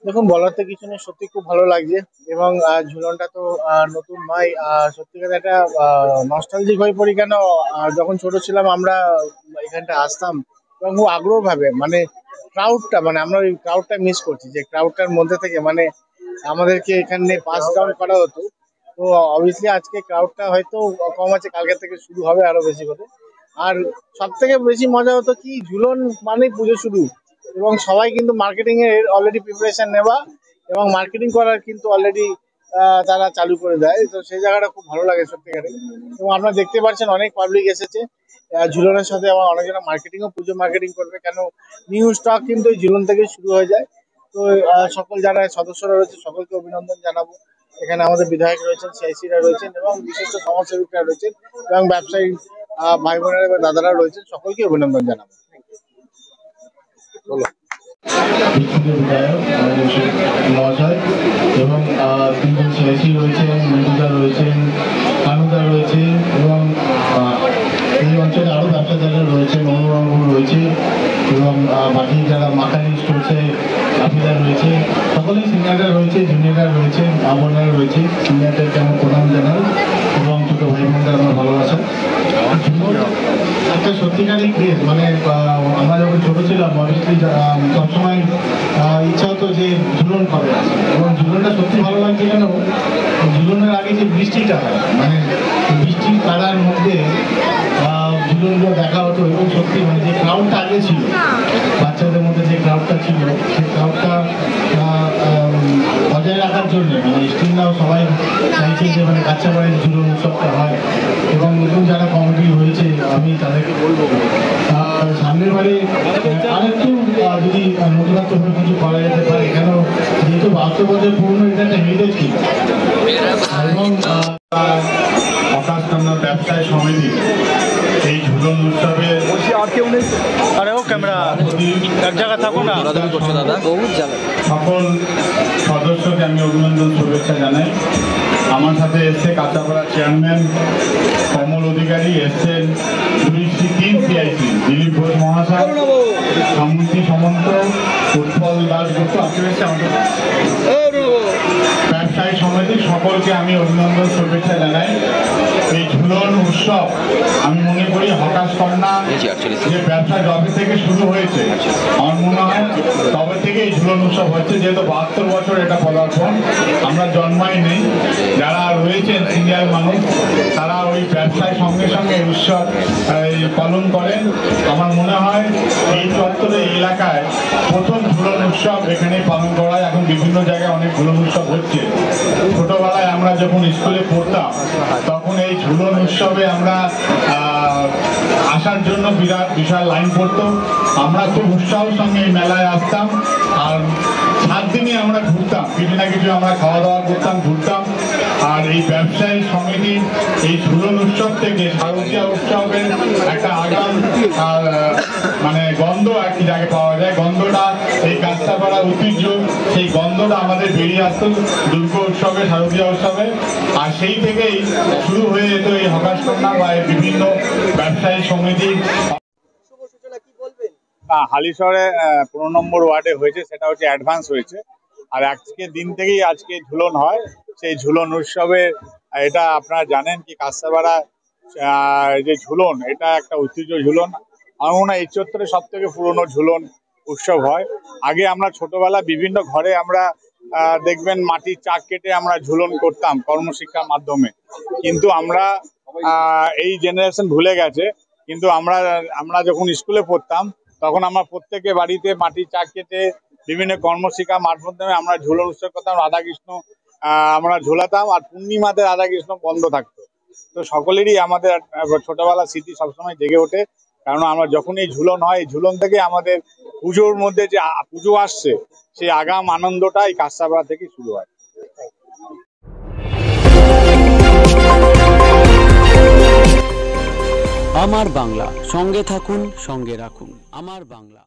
দেখুন, বলার তো কিছু নেই, সত্যি খুব ভালো লাগছে। এবং ঝুলনটা তো নতুন নয়, সত্যিকার একটা নস্টালজিক হয়ে পড়ি। কেন যখন ছোট ছিলাম আমরা এখানটা আসতাম এবং খুব আগ্রহ ভাবে, মানে ক্রাউডটা, মানে আমরা ওই ক্রাউডটা মিস করছি, যে ক্রাউডটার মধ্যে থেকে মানে আমাদেরকে এখানে পাস ডাউন করা হতো। তো অবভিয়াসলি আজকে ক্রাউডটা হয়তো কম আছে, কালকে থেকে শুরু হবে আরো বেশি করে। আর সব থেকে বেশি মজা হতো কি, ঝুলন মানে পুজো শুরু, এবং সবাই কিন্তু মার্কেটিং এর অলরেডি প্রিপারেশন নেওয়া এবং মার্কেটিং করার কিন্তু অলরেডি তারা চালু করে দেয়। তো সেই জায়গাটা খুব ভালো লাগে সত্যিকারে। এবং আপনারা দেখতে পাচ্ছেন অনেক পাবলিক এসেছে ঝুলনের সাথে। আমার অনেকজন মার্কেটিংও, পুজো মার্কেটিং করবে, কেন নিউ স্টক কিন্তু এই ঝুলন থেকে শুরু হয়ে যায়। তো সকল যারা সদস্যরা রয়েছে সকলকে অভিনন্দন জানাবো। এখানে আমাদের বিধায়ক রয়েছেন, সিআইসিরা রয়েছেন এবং বিশিষ্ট সমাজসেবীরা রয়েছেন এবং ব্যবসায়ী ভাই বোনেরা এবং দাদারা রয়েছেন, সকলকে অভিনন্দন জানাবো। বলো। বিধায়ক মহাশয় এবং তিনজন সিআইসি রয়েছেন, মৃদুদা রয়েছেন, কানুদা রয়েছে এবং এই অঞ্চলে আরও ব্যবসাদাররা রয়েছে, অনুরাগ রয়েছে এবং বাকি যারা মাকানি স্টোরসে কাপিদার রয়েছে, সকলেই সিনিয়ররা রয়েছে, জুনিয়ররা রয়েছে, বোনেরা রয়েছে। সিনিয়রদেরকে আমার প্রণাম জানাই এবং ছোটো ভাই বোনদের আমার ভালোবাসা। একটা সত্যিকারই ক্রেজ, মানে আমরা যখন ছোটো ছিলাম অবভিয়াসলি সবসময় ইচ্ছা হতো যে ঝুলন কবে আসে, এবং ঝুলনটা সত্যি ভালো লাগছে। কেন ঝুলনের আগে যে বৃষ্টিটা হয়, মানে বৃষ্টির তারার মধ্যে ঝুলনগুলো দেখা হতো, এবং সত্যি মানে যে ক্রাউডটা আগে ছিল, বাচ্চাদের মধ্যে যে ক্রাউডটা ছিল, সেই ক্রাউডটা বজায় রাখার জন্য মানে স্টিলরাও সবাই চাইছে যে মানে কাঁচাপাড়ায় ঝুলন উৎসবটা হয়। এবং নতুন যারা কমিটি হয়েছে আমি তাদেরকে বলবো সামনের বারে আরেকটু যদি নতুনত্বভাবে কিছু করা যেতে পারে, কেন যেহেতু 72 বছর পুরনো, এটা একটা হেরিটেজ কি। এবং আকাশকান্না ব্যবসায় সমিতি এই ঝুলন উৎসবে সকল সদস্যকে আমি অভিনন্দন শুভেচ্ছা জানাই। আমার সাথে এসছে কাঁচাপাড়া চেয়ারম্যান কমল অধিকারী, এসছেন 3 সিআইসি দিলীপ ঘোষ মহাশয়, সমৃদ্ধি সমন্ত, উৎপল দাসগুপ্ত, ব্যবসায়ী সমিতি সকলকে আমি অভিনন্দন শুভেচ্ছা জানাই। এই ঝুলন উৎসব আমি মনে করি হকাশ কন্যা যে ব্যবসা যবে থেকে শুরু হয়েছে, আমার মনে হয় তবে থেকে এই ঝুলন উৎসব হচ্ছে। যেহেতু 72 বছর এটা পদার্পণ, আমরা জন্মাই নেই, যারা রয়েছেন সিনিয়র মানুষ তারা ওই ব্যবসায় সঙ্গে সঙ্গে উৎসব পালন করেন। আমার মনে হয় এই চত্বরে এলাকায় প্রথম ঝুলন উৎসব এখানেই পালন করা হয়। এখন বিভিন্ন জায়গায় অনেক ঝুলন উৎসব হচ্ছে। ছোটবেলায় আমরা যখন স্কুলে পড়তাম তখন এই ঝুলন উৎসবে আমরা আসার জন্য বিশাল লাইন পড়তো। আমরা খুব উৎসাহের সঙ্গে এই মেলায় আসতাম, আর 7 দিনই আমরা ঘুরতাম, কিছু না কিছু আমরা খাওয়া দাওয়া করতাম, ঘুরতাম। আর এই ব্যবসায়ী সমিতি এই ঝুলন উৎসব থেকে শারদীয়া উৎসবের একটা আগাম মানে গন্ধ আর কি যাকে পাওয়া যায়, গন্ধটা এই কাঁচাপাড়া ঐতিহ্য, সেই গন্ধটা আমাদের বেরিয়ে আসতো দুর্গা উৎসবে, শারদীয়া উৎসবে। আর সেই থেকেই শুরু হয়ে যেত এই হকাশ কন্যা বা বিভিন্ন ব্যবসায়ী সমিতি। হালিশহরে 15 নম্বর ওয়ার্ডে হয়েছে, সেটা হচ্ছে অ্যাডভান্স হয়েছে। আর আজকে দিন থেকেই আজকে ঝুলন হয়, সেই ঝুলন উৎসবে এটা আপনারা জানেন কি কাঁচাপাড়া যে ঝুলন, এটা একটা ঐতিহ্য ঝুলন। আমার মনে হয় এই চত্বরে সব থেকে পুরনো ঝুলন উৎসব হয়। আগে আমরা ছোটবেলা বিভিন্ন ঘরে আমরা দেখবেন মাটির চাক কেটে আমরা ঝুলন করতাম কর্মশিক্ষার মাধ্যমে, কিন্তু আমরা এই জেনারেশন ভুলে গেছে। কিন্তু আমরা যখন স্কুলে পড়তাম তখন আমরা প্রত্যেকে বাড়িতে মাটির চাক কেটে বিভিন্ন কর্মশিক্ষা মাধ্যমে আমরা ঝুলন উৎসব করতাম। রাধাকৃষ্ণ আমরা ঝোলাতাম, আর পূর্ণিমাতে রাধাকৃষ্ণ বন্ধ থাকতো। তো সকলেরই আমাদের ছোটবেলার স্মৃতি সবসময় জেগে ওঠে, কারণ আমরা যখন এই ঝুলন হয়, এই ঝুলন থেকে আমাদের পুজোর মধ্যে যে পুজো আসছে সেই আগাম আনন্দটা এই কাঁচাপাড়া থেকে শুরু হয়। আমার বাংলা, সঙ্গে থাকুন, সঙ্গে রাখুন। আমার বাংলা।